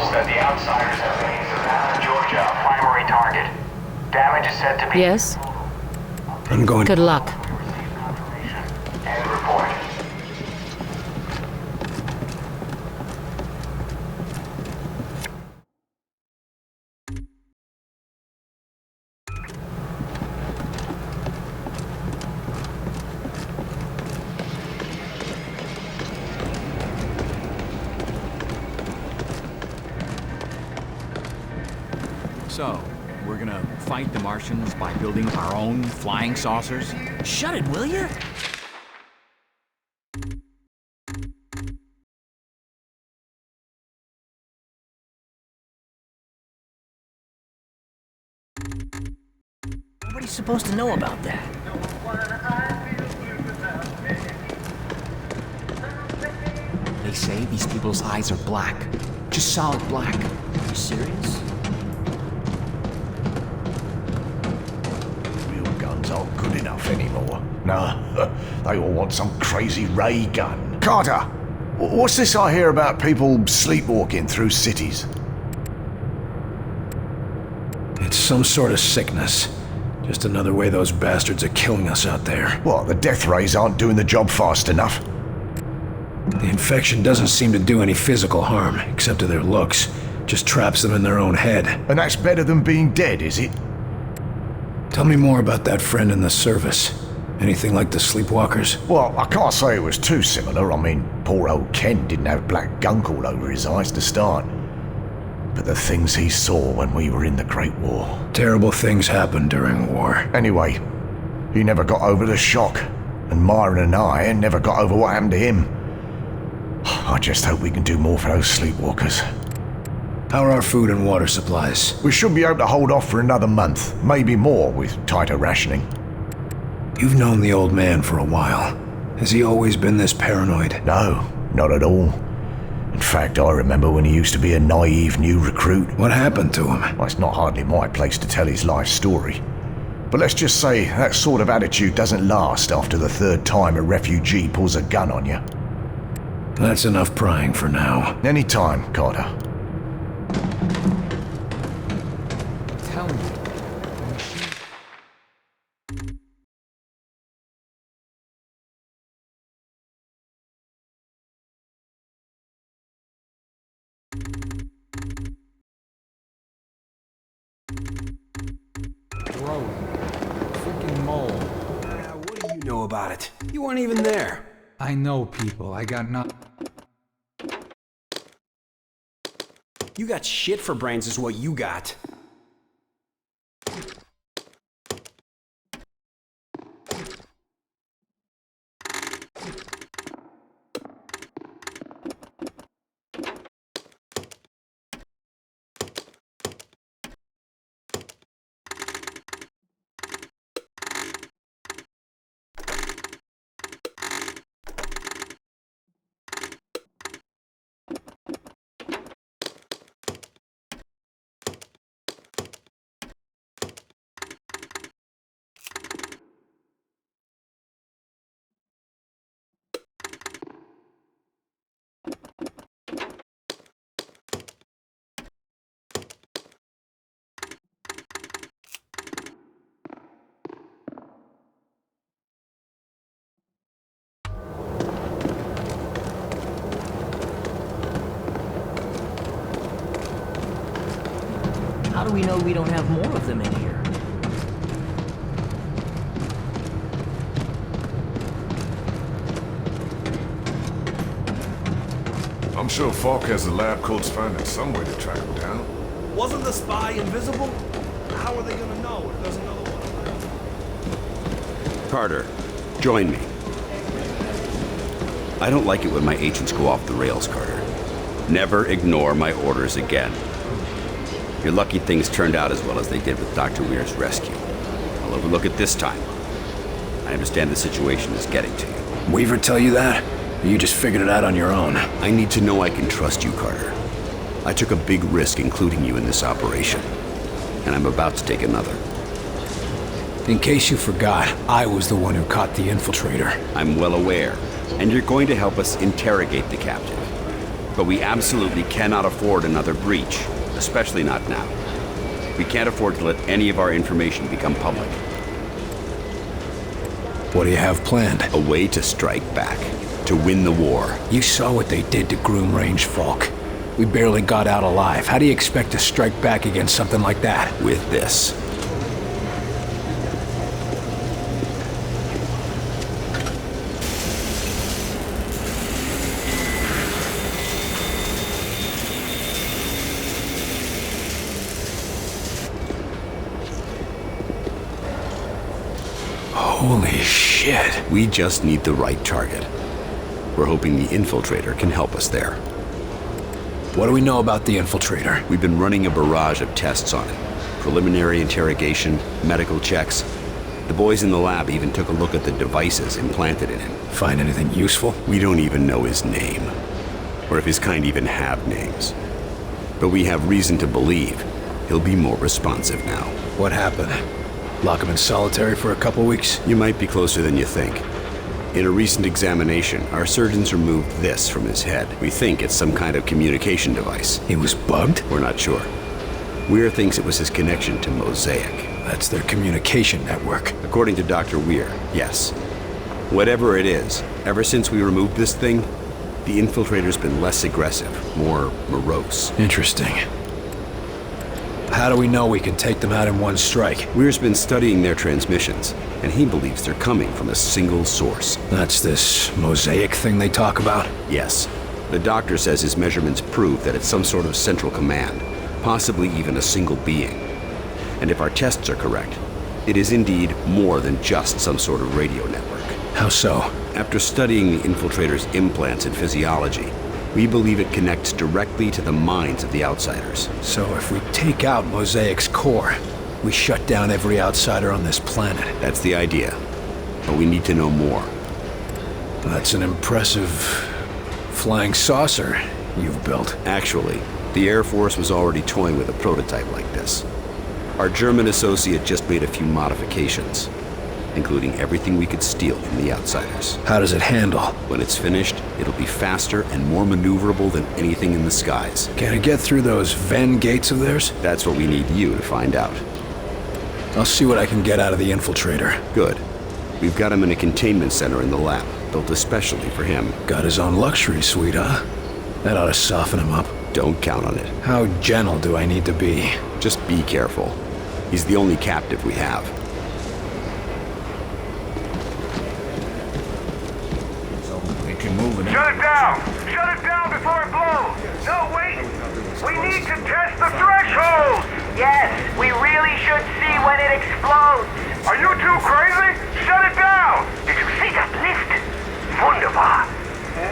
reports that the outsiders have made Savannah, Georgia a primary target. Damage is said to be... Yes? I'm going... Good luck. End report. So, we're gonna fight the Martians by building our own flying saucers? Shut it, will you? Nobody's supposed to know about that. They say these people's eyes are black. Just solid black. Are you serious? Real guns aren't good enough anymore. No, they all want some crazy ray gun. Carter, what's this I hear about people sleepwalking through cities? It's some sort of sickness. Just another way those bastards are killing us out there. What, the death rays aren't doing the job fast enough? The infection doesn't seem to do any physical harm, except to their looks. Just traps them in their own head. And that's better than being dead, is it? Tell me more about that friend in the service. Anything like the sleepwalkers? Well, I can't say it was too similar. I mean, poor old Ken didn't have black gunk all over his eyes to start. But the things he saw when we were in the Great War. Terrible things happen during war. Anyway, he never got over the shock. And Marin and I never got over what happened to him. I just hope we can do more for those sleepwalkers. How are our food and water supplies? We should be able to hold off for another month, maybe more with tighter rationing. You've known the old man for a while. Has he always been this paranoid? No, not at all. In fact, I remember when he used to be a naive new recruit. What happened to him? Well, it's not hardly my place to tell his life story. But let's just say that sort of attitude doesn't last after the third time a refugee pulls a gun on you. That's enough prying for now. Anytime, Carter. Tell me. Freaking mole. Yeah, what do you know about it? You weren't even there. I know people. I got not. You got shit for brains is what you got. How do we know we don't have more of them in here? I'm sure Falk has the lab coats finding some way to track him down. Wasn't the spy invisible? How are they gonna know if there's another one around? Carter, join me. I don't like it when my agents go off the rails, Carter. Never ignore my orders again. You're lucky things turned out as well as they did with Dr. Weir's rescue. I'll overlook it this time. I understand the situation is getting to you. Weaver tell you that? Or you just figured it out on your own? I need to know I can trust you, Carter. I took a big risk including you in this operation, and I'm about to take another. In case you forgot, I was the one who caught the infiltrator. I'm well aware, and you're going to help us interrogate the captive. But we absolutely cannot afford another breach, especially not now. We can't afford to let any of our information become public. What do you have planned? A way to strike back, to win the war. You saw what they did to Groom Range folk. We barely got out alive. How do you expect to strike back against something like that? With this. Holy shit. We just need the right target. We're hoping the infiltrator can help us there. What do we know about the infiltrator? We've been running a barrage of tests on it. Preliminary interrogation, medical checks. The boys in the lab even took a look at the devices implanted in him. Find anything useful? We don't even know his name, or if his kind even have names. But we have reason to believe he'll be more responsive now. What happened? Lock him in solitary for a couple weeks? You might be closer than you think. In a recent examination, our surgeons removed this from his head. We think it's some kind of communication device. He was bugged? We're not sure. Weir thinks it was his connection to Mosaic. That's their communication network. According to Dr. Weir, yes. Whatever it is, ever since we removed this thing, the infiltrator's been less aggressive, more morose. Interesting. How do we know we can take them out in one strike? Weir's been studying their transmissions, and he believes they're coming from a single source. That's this Mosaic thing they talk about? Yes. The doctor says his measurements prove that it's some sort of central command, possibly even a single being. And if our tests are correct, it is indeed more than just some sort of radio network. How so? After studying the infiltrator's implants and physiology, we believe it connects directly to the minds of the outsiders. So if we take out Mosaic's core, we shut down every outsider on this planet. That's the idea. But we need to know more. That's an impressive flying saucer you've built. Actually, the Air Force was already toying with a prototype like this. Our German associate just made a few modifications, including everything we could steal from the outsiders. How does it handle? When it's finished, it'll be faster and more maneuverable than anything in the skies. Can it get through those Venn gates of theirs? That's what we need you to find out. I'll see what I can get out of the infiltrator. Good. We've got him in a containment center in the lab, built especially for him. Got his own luxury suite, huh? That ought to soften him up. Don't count on it. How gentle do I need to be? Just be careful. He's the only captive we have. Shut it down! Shut it down before it blows! No, wait! We need to test the threshold! Yes, we really should see when it explodes. Are you too crazy? Shut it down! Did you see that lift? Wunderbar.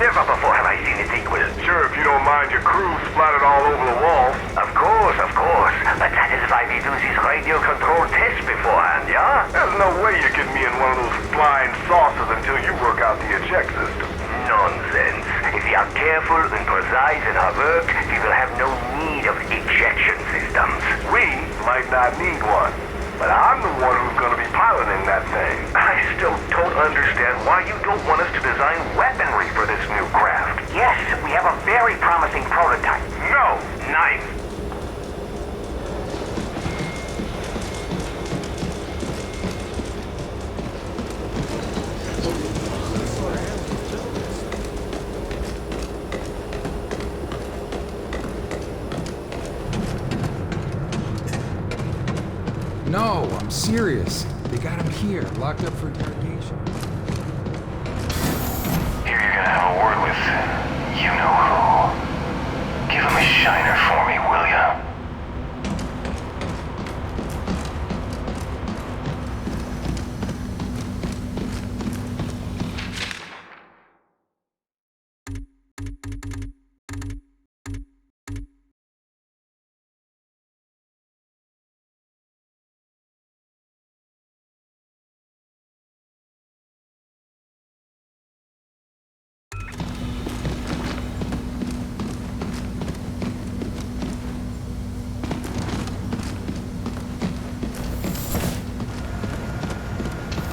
Never before have I seen its equal. Sure, if you don't mind your crew splattered all over the walls. Of course, of course. But that is why we do this radio control test beforehand, yeah? There's no way you get me in one of those flying saucers until you work out the eject system. Nonsense. If we are careful and precise in our work, we will have no need of ejection systems. We might not need one, but I'm the one who's going to be piloting that thing. I still don't understand why you don't want us to design weaponry for this new craft. Yes, we have a very promising prototype. No, knife. No, I'm serious. They got him here, locked up for interrogation. Here you're gonna have a word with you-know-who. Give him a shiner for me, will ya?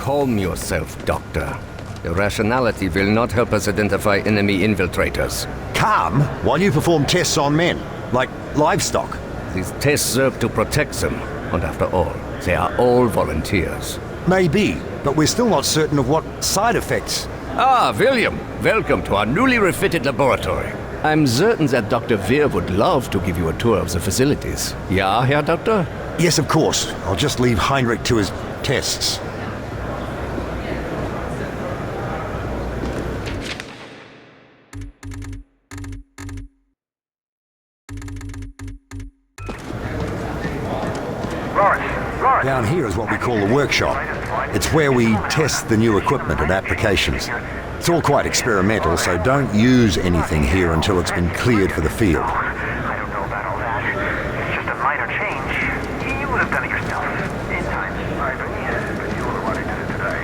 Calm yourself, Doctor. Irrationality will not help us identify enemy infiltrators. Calm while you perform tests on men, like livestock. These tests serve to protect them, and after all, they are all volunteers. Maybe, but we're still not certain of what side effects. Ah, William, welcome to our newly refitted laboratory. I'm certain that Dr. Weir would love to give you a tour of the facilities. Yeah, Herr Doctor? Yes, of course. I'll just leave Heinrich to his tests. Down here is what we call the workshop. It's where we test the new equipment and applications. It's all quite experimental, so don't use anything here until it's been cleared for the field. I don't know about all that. It's just a minor change. You would have done it yourself. In time. I know, but you were the one who did it today.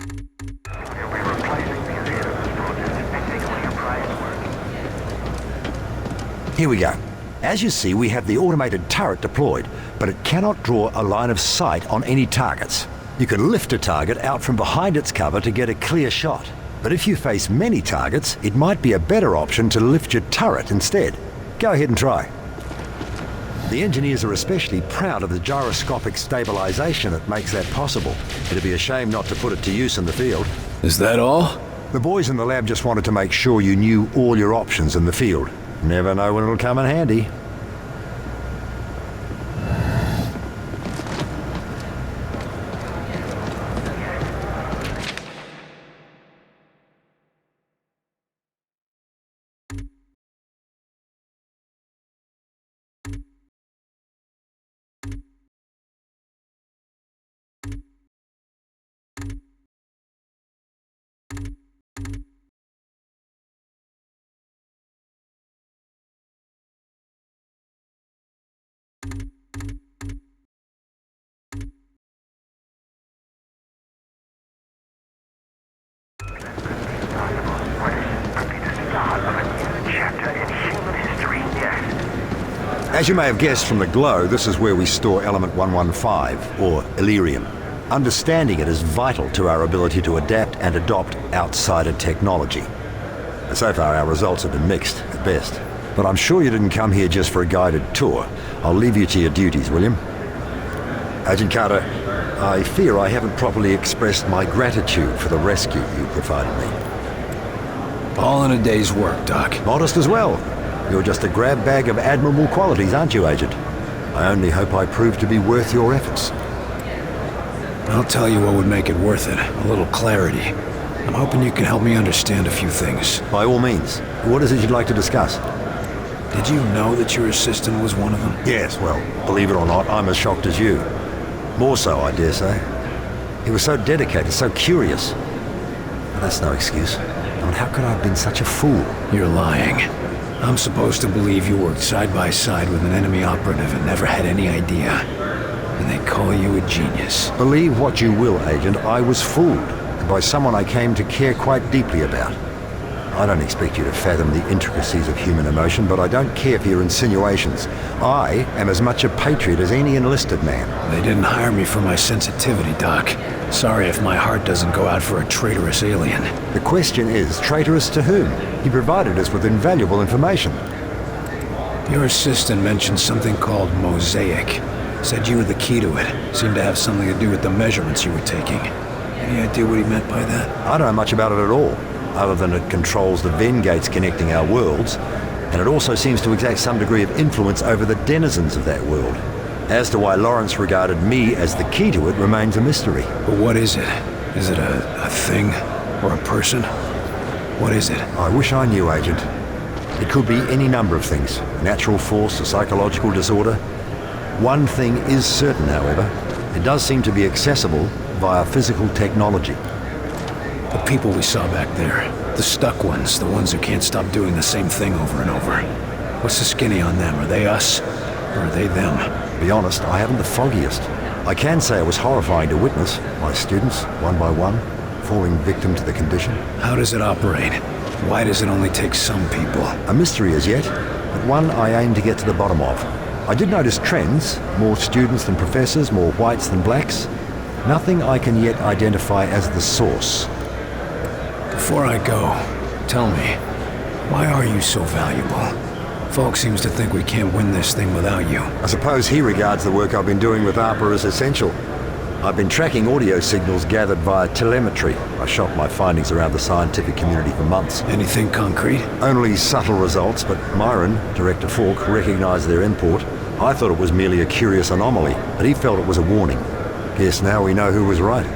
You'll be replacing the area of this project and take away your prized work. Here we go. As you see, we have the automated turret deployed, but it cannot draw a line of sight on any targets. You can lift a target out from behind its cover to get a clear shot. But if you face many targets, it might be a better option to lift your turret instead. Go ahead and try. The engineers are especially proud of the gyroscopic stabilization that makes that possible. It'd be a shame not to put it to use in the field. Is that all? The boys in the lab just wanted to make sure you knew all your options in the field. Never know when it'll come in handy. As you may have guessed from the glow, this is where we store element 115, or Illyrium. Understanding it is vital to our ability to adapt and adopt outsider technology. So far, our results have been mixed, at best. But I'm sure you didn't come here just for a guided tour. I'll leave you to your duties, William. Agent Carter, I fear I haven't properly expressed my gratitude for the rescue you provided me. All in a day's work, Doc. Modest as well. You're just a grab bag of admirable qualities, aren't you, Agent? I only hope I prove to be worth your efforts. I'll tell you what would make it worth it. A little clarity. I'm hoping you can help me understand a few things. By all means. What is it you'd like to discuss? Did you know that your assistant was one of them? Yes, well, believe it or not, I'm as shocked as you. More so, I dare say. He was so dedicated, so curious. But that's no excuse. And how could I have been such a fool? You're lying. I'm supposed to believe you worked side by side with an enemy operative and never had any idea. And they call you a genius. Believe what you will, Agent, I was fooled. By someone I came to care quite deeply about. I don't expect you to fathom the intricacies of human emotion, but I don't care for your insinuations. I am as much a patriot as any enlisted man. They didn't hire me for my sensitivity, Doc. Sorry if my heart doesn't go out for a traitorous alien. The question is, traitorous to whom? He provided us with invaluable information. Your assistant mentioned something called Mosaic. Said you were the key to it. Seemed to have something to do with the measurements you were taking. Any idea what he meant by that? I don't know much about it at all, other than it controls the Venn gates connecting our worlds, and it also seems to exact some degree of influence over the denizens of that world. As to why Lawrence regarded me as the key to it remains a mystery. But what is it? Is it a thing? Or a person? What is it? I wish I knew, Agent. It could be any number of things. Natural force, a psychological disorder. One thing is certain, however. It does seem to be accessible via physical technology. The people we saw back there. The stuck ones. The ones who can't stop doing the same thing over and over. What's the skinny on them? Are they us? Or are they them? To be honest, I haven't the foggiest. I can say it was horrifying to witness. My students, one by one, falling victim to the condition. How does it operate? Why does it only take some people? A mystery as yet, but one I aim to get to the bottom of. I did notice trends. More students than professors, more whites than blacks. Nothing I can yet identify as the source. Before I go, tell me, why are you so valuable? Falk seems to think we can't win this thing without you. I suppose he regards the work I've been doing with ARPA as essential. I've been tracking audio signals gathered via telemetry. I shot my findings around the scientific community for months. Anything concrete? Only subtle results, but Marin, Director Falk, recognized their import. I thought it was merely a curious anomaly, but he felt it was a warning. Guess now we know who was right.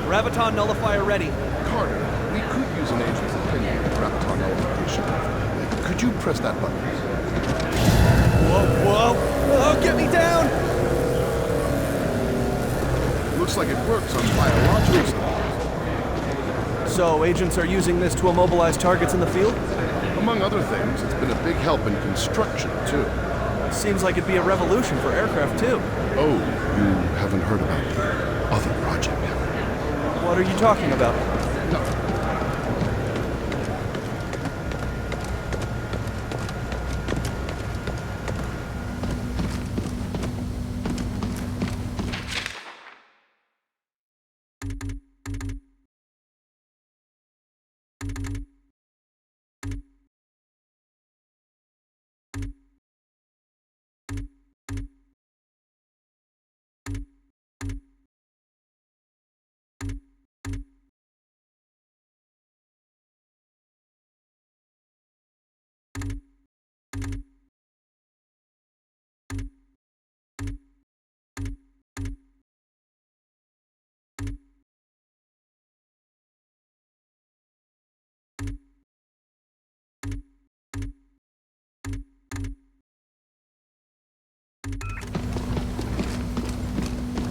Graviton nullifier ready. Carter, we could use an agent's opinion on graviton nullification. Could you press that button? Whoa! Oh, get me down! Looks like it works on biological stuff. So, agents are using this to immobilize targets in the field? Among other things, it's been a big help in construction, too. Seems like it'd be a revolution for aircraft, too. Oh, you haven't heard about the other project, have you? What are you talking about? No.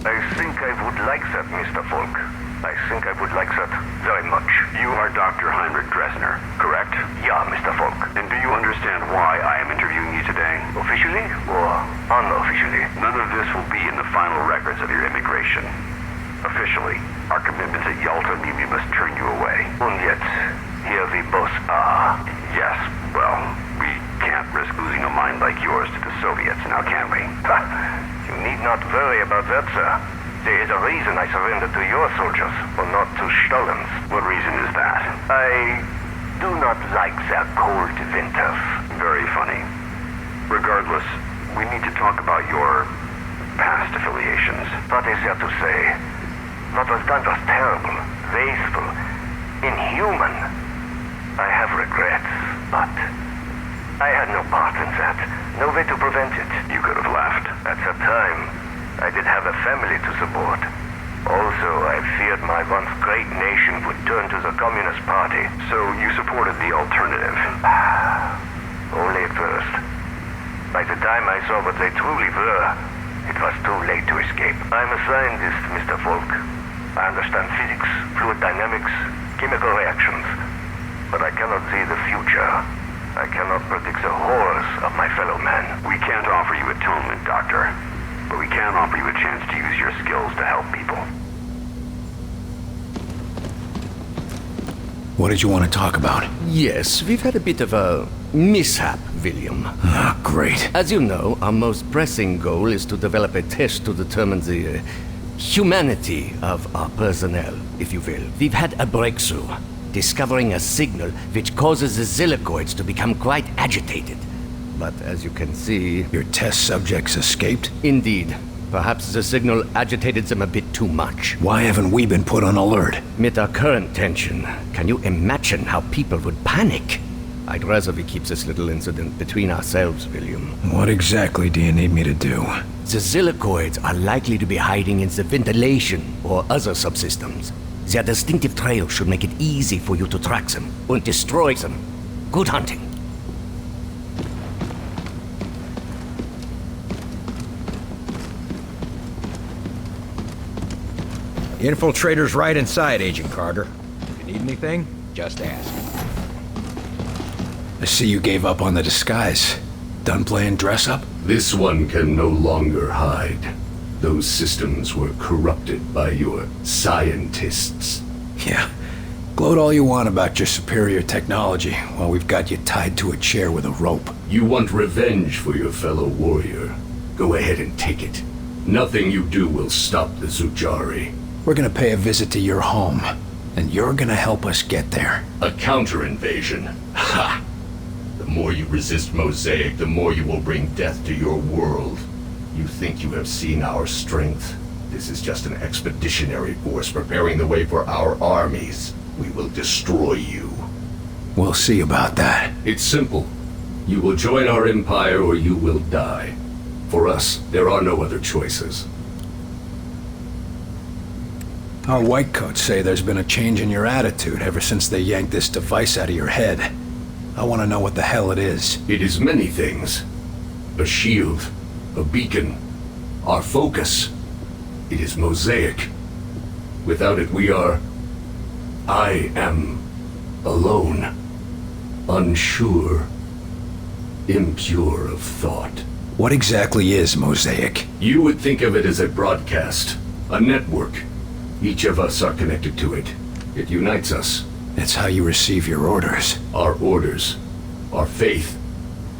I think I would like that, Mr. Falk. I think I would like that very much. You are Dr. Heinrich Dresner, correct? Yeah, Mr. Falk. And do you understand why I am interviewing you today? Officially or unofficially? None of this will be in the final records of your immigration. Officially, our commitments at Yalta mean we must turn you away. And yet, here we both are. Yes, well, we can't risk losing a mind like yours to the Soviets, now can we? You need not worry about that, sir. There is a reason I surrendered to your soldiers, or not to Stalin's. What reason is that? I do not like their cold winters. Very funny. Regardless, we need to talk about your past affiliations. What is there to say? What was done was terrible, wasteful, inhuman. I have regrets, but I had no part in that. No way to prevent it. You could have left. At the time, I did have a family to support. Also, I feared my once great nation would turn to the Communist Party. So you supported the alternative? Only at first. By the time I saw what they truly were, it was too late to escape. I'm a scientist, Mr. Falk. I understand physics, fluid dynamics, chemical reactions. But I cannot see the future. I cannot predict the horrors of my fellow man. We can't offer you atonement, Doctor. But we can offer you a chance to use your skills to help people. What did you want to talk about? Yes, we've had a bit of a mishap, William. Ah, great. As you know, our most pressing goal is to develop a test to determine the humanity of our personnel, if you will. We've had a breakthrough, discovering a signal which causes the Zillicoids to become quite agitated. But as you can see... Your test subjects escaped? Indeed. Perhaps the signal agitated them a bit too much. Why haven't we been put on alert? With our current tension, can you imagine how people would panic? I'd rather we keep this little incident between ourselves, William. What exactly do you need me to do? The Zillicoids are likely to be hiding in the ventilation or other subsystems. Their distinctive trail should make it easy for you to track them and destroy them. Good hunting. The infiltrator's right inside, Agent Carter. If you need anything, just ask. I see you gave up on the disguise. Done playing dress-up? This one can no longer hide. Those systems were corrupted by your scientists. Yeah. Gloat all you want about your superior technology while we've got you tied to a chair with a rope. You want revenge for your fellow warrior. Go ahead and take it. Nothing you do will stop the Zujari. We're gonna pay a visit to your home, and you're gonna help us get there. A counter-invasion. Ha! The more you resist Mosaic, the more you will bring death to your world. You think you have seen our strength? This is just an expeditionary force preparing the way for our armies. We will destroy you. We'll see about that. It's simple. You will join our empire or you will die. For us, there are no other choices. Our whitecoats say there's been a change in your attitude ever since they yanked this device out of your head. I want to know what the hell it is. It is many things. A shield. A beacon. Our focus. It is Mosaic. Without it, we are... I am alone. Unsure. Impure of thought. What exactly is Mosaic? You would think of it as a broadcast. A network. Each of us are connected to it. It unites us. It's how you receive your orders. Our orders. Our faith.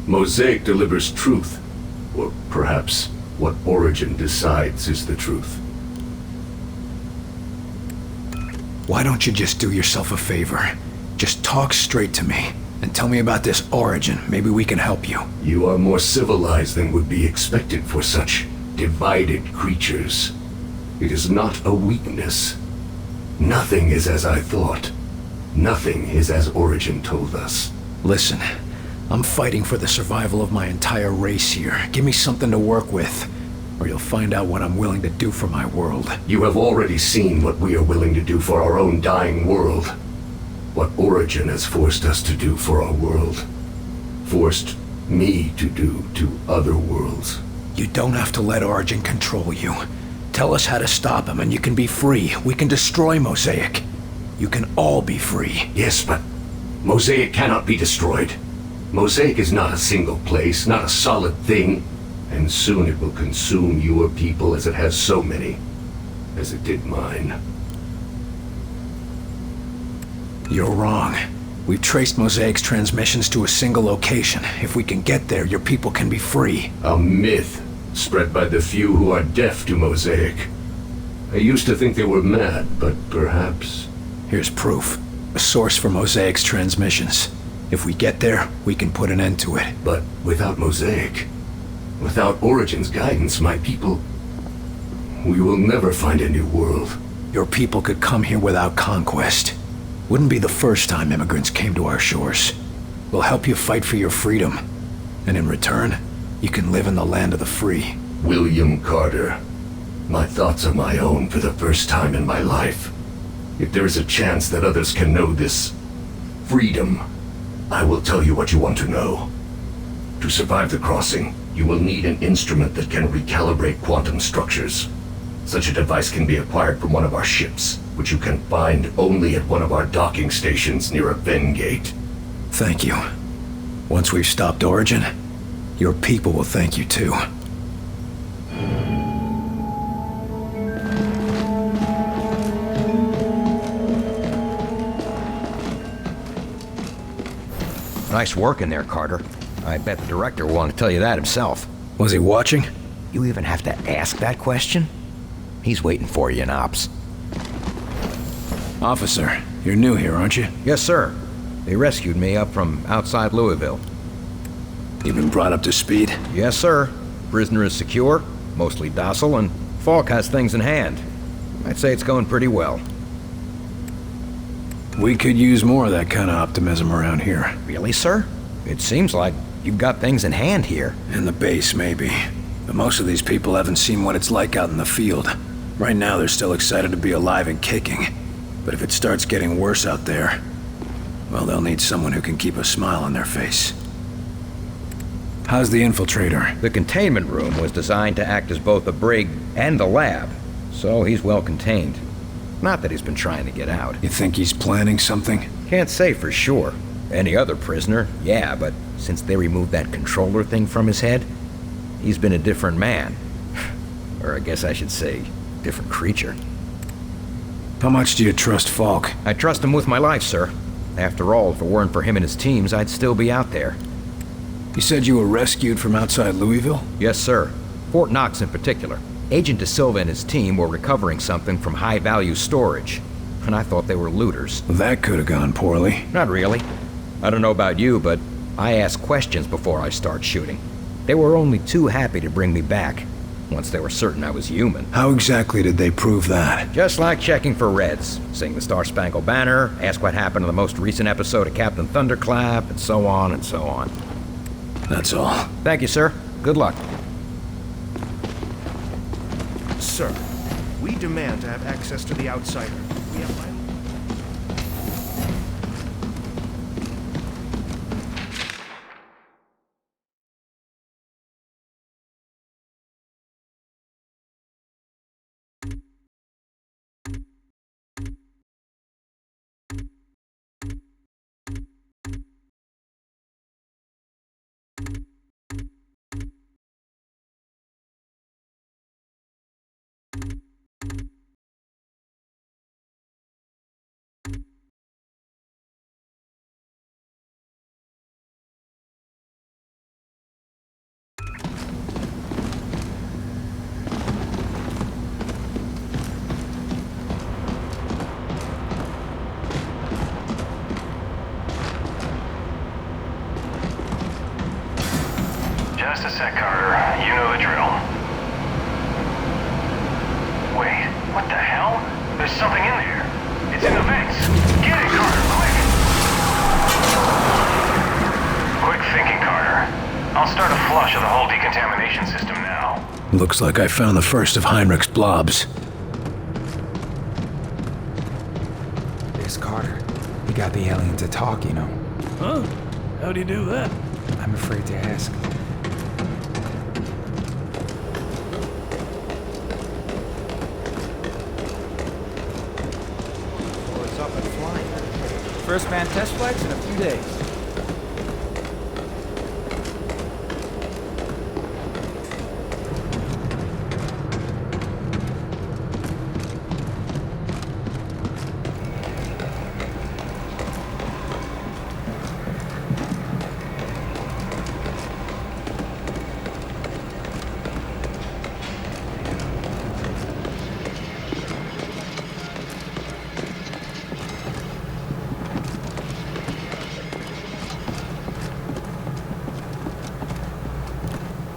Mosaic delivers truth. Or perhaps what Origin decides is the truth. Why don't you just do yourself a favor? Just talk straight to me, and tell me about this Origin. Maybe we can help you. You are more civilized than would be expected for such divided creatures. It is not a weakness. Nothing is as I thought. Nothing is as Origin told us. Listen, I'm fighting for the survival of my entire race here. Give me something to work with, or you'll find out what I'm willing to do for my world. You have already seen what we are willing to do for our own dying world. What Origin has forced us to do for our world. Forced me to do to other worlds. You don't have to let Origin control you. Tell us how to stop him and you can be free. We can destroy Mosaic. You can all be free. Yes, but Mosaic cannot be destroyed. Mosaic is not a single place, not a solid thing. And soon it will consume your people as it has so many. As it did mine. You're wrong. We've traced Mosaic's transmissions to a single location. If we can get there, your people can be free. A myth spread by the few who are deaf to Mosaic. I used to think they were mad, but perhaps... Here's proof. A source for Mosaic's transmissions. If we get there, we can put an end to it. But without Mosaic, without Origin's guidance, my people... We will never find a new world. Your people could come here without conquest. Wouldn't be the first time immigrants came to our shores. We'll help you fight for your freedom. And in return, you can live in the land of the free. William Carter. My thoughts are my own for the first time in my life. If there is a chance that others can know this freedom, I will tell you what you want to know. To survive the crossing, you will need an instrument that can recalibrate quantum structures. Such a device can be acquired from one of our ships, which you can find only at one of our docking stations near a Ven gate. Thank you. Once we've stopped Origin, your people will thank you too. Nice work in there, Carter. I bet the director will want to tell you that himself. Was he watching? You even have to ask that question? He's waiting for you in Ops. Officer, you're new here, aren't you? Yes, sir. They rescued me up from outside Louisville. You've been brought up to speed? Yes, sir. Prisoner is secure, mostly docile, and Falk has things in hand. I'd say it's going pretty well. We could use more of that kind of optimism around here. Really, sir? It seems like you've got things in hand here. In the base, maybe. But most of these people haven't seen what it's like out in the field. Right now, they're still excited to be alive and kicking. But if it starts getting worse out there, well, they'll need someone who can keep a smile on their face. How's the infiltrator? The containment room was designed to act as both a brig and a lab, so he's well contained. Not that he's been trying to get out. You think he's planning something? Can't say for sure. Any other prisoner, yeah, but since they removed that controller thing from his head, he's been a different man. Or I guess I should say, different creature. How much do you trust Falk? I trust him with my life, sir. After all, if it weren't for him and his teams, I'd still be out there. You said you were rescued from outside Louisville? Yes, sir. Fort Knox in particular. Agent De Silva and his team were recovering something from high-value storage, and I thought they were looters. That could have gone poorly. Not really. I don't know about you, but I ask questions before I start shooting. They were only too happy to bring me back, once they were certain I was human. How exactly did they prove that? Just like checking for Reds. Sing the Star-Spangled Banner, ask what happened in the most recent episode of Captain Thunderclap, and so on and so on. That's all. Thank you, sir. Good luck. Sir, we demand to have access to the Outsider. We have vital... Just a sec, Carter. You know the drill. Wait, what the hell? There's something in there. It's in the vents. Get it, Carter, quick! Quick thinking, Carter. I'll start a flush of the whole decontamination system now. Looks like I found the first of Heinrich's blobs. This Carter, he got the alien to talk, you know. Huh? How'd he do that? I'm afraid to ask. First man test flights in a few days.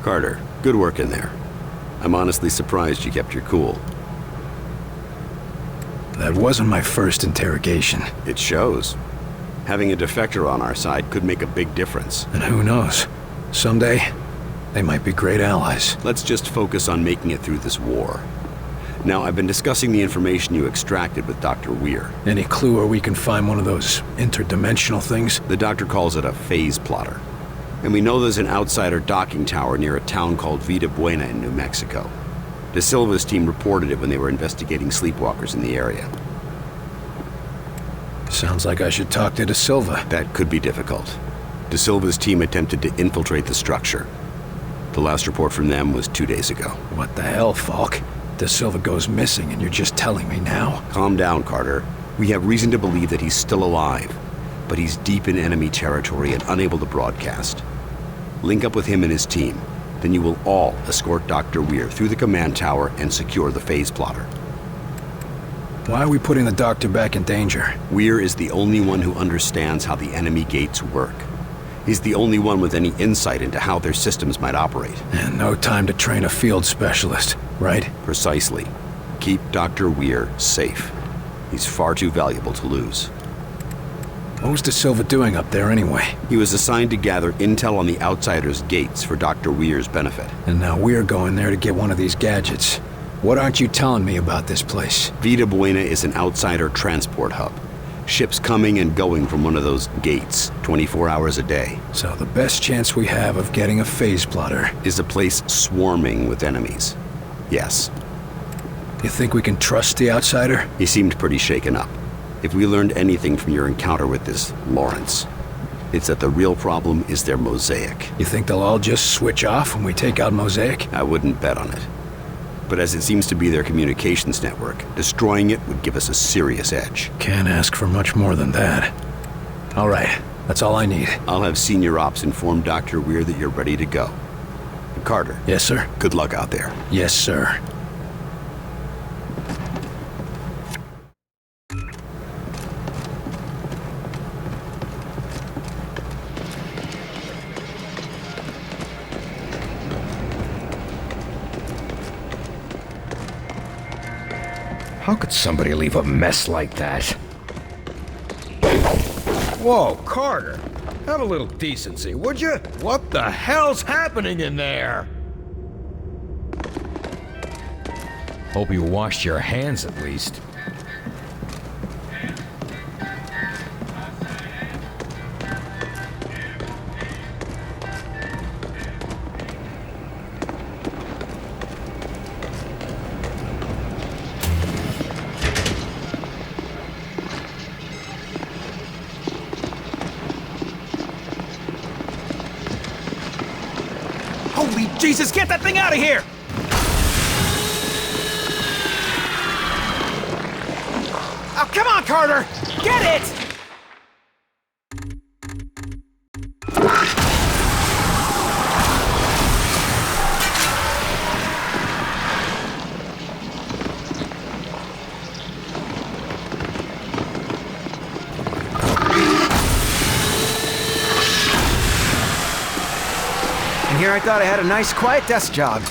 Carter, good work in there. I'm honestly surprised you kept your cool. That wasn't my first interrogation. It shows. Having a defector on our side could make a big difference. And who knows? Someday, they might be great allies. Let's just focus on making it through this war. Now, I've been discussing the information you extracted with Dr. Weir. Any clue where we can find one of those interdimensional things? The doctor calls it a phase plotter. And we know there's an outsider docking tower near a town called Vida Buena in New Mexico. De Silva's team reported it when they were investigating sleepwalkers in the area. Sounds like I should talk to De Silva. That could be difficult. De Silva's team attempted to infiltrate the structure. The last report from them was 2 days ago. What the hell, Falk? De Silva goes missing and you're just telling me now? Calm down, Carter. We have reason to believe that he's still alive, but he's deep in enemy territory and unable to broadcast. Link up with him and his team. Then you will all escort Dr. Weir through the command tower and secure the phase plotter. Why are we putting the doctor back in danger? Weir is the only one who understands how the enemy gates work. He's the only one with any insight into how their systems might operate. And no time to train a field specialist, right? Precisely. Keep Dr. Weir safe. He's far too valuable to lose. What was De Silva doing up there anyway? He was assigned to gather intel on the Outsider's gates for Dr. Weir's benefit. And now we're going there to get one of these gadgets. What aren't you telling me about this place? Vida Buena is an Outsider transport hub. Ships coming and going from one of those gates, 24 hours a day. So the best chance we have of getting a phase plotter is a place swarming with enemies. Yes. You think we can trust the outsider? He seemed pretty shaken up. If we learned anything from your encounter with this Lawrence, it's that the real problem is their Mosaic. You think they'll all just switch off when we take out Mosaic? I wouldn't bet on it. But as it seems to be their communications network, destroying it would give us a serious edge. Can't ask for much more than that. All right, that's all I need. I'll have Senior Ops inform Dr. Weir that you're ready to go. Carter. Yes, sir? Good luck out there. Yes, sir. How could somebody leave a mess like that? Whoa, Carter! Have a little decency, would you? What the hell's happening in there? Hope you washed your hands at least. Holy Jesus, get that thing out of here! Oh, come on, Carter! Get it! And here I thought I had a nice, quiet desk job.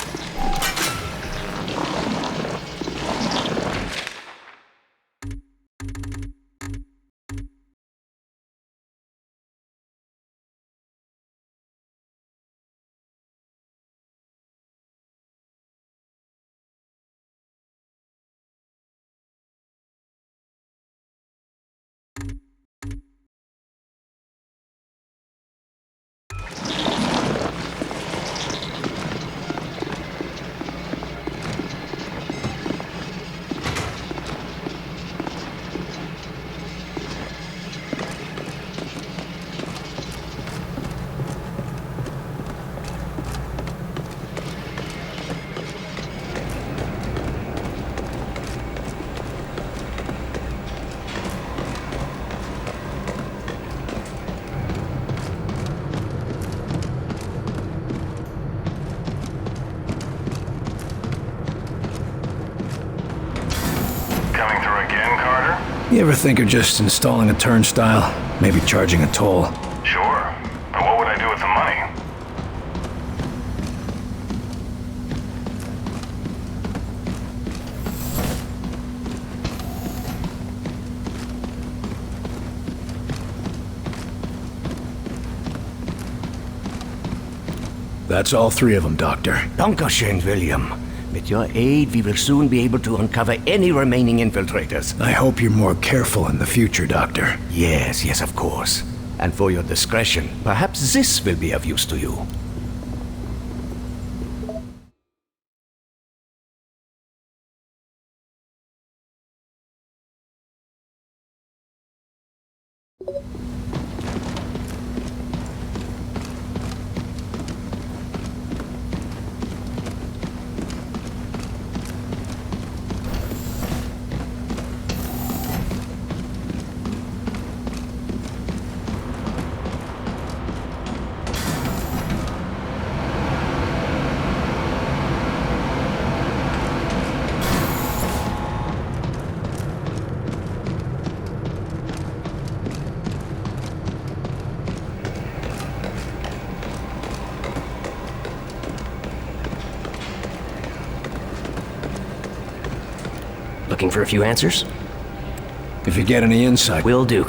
You ever think of just installing a turnstile? Maybe charging a toll? Sure. But what would I do with the money? That's all three of them, Doctor. Dankeschön, William. With your aid, we will soon be able to uncover any remaining infiltrators. I hope you're more careful in the future, Doctor. Yes, yes, of course. And for your discretion, perhaps this will be of use to you. Looking for a few answers? If you get any insight... Will do.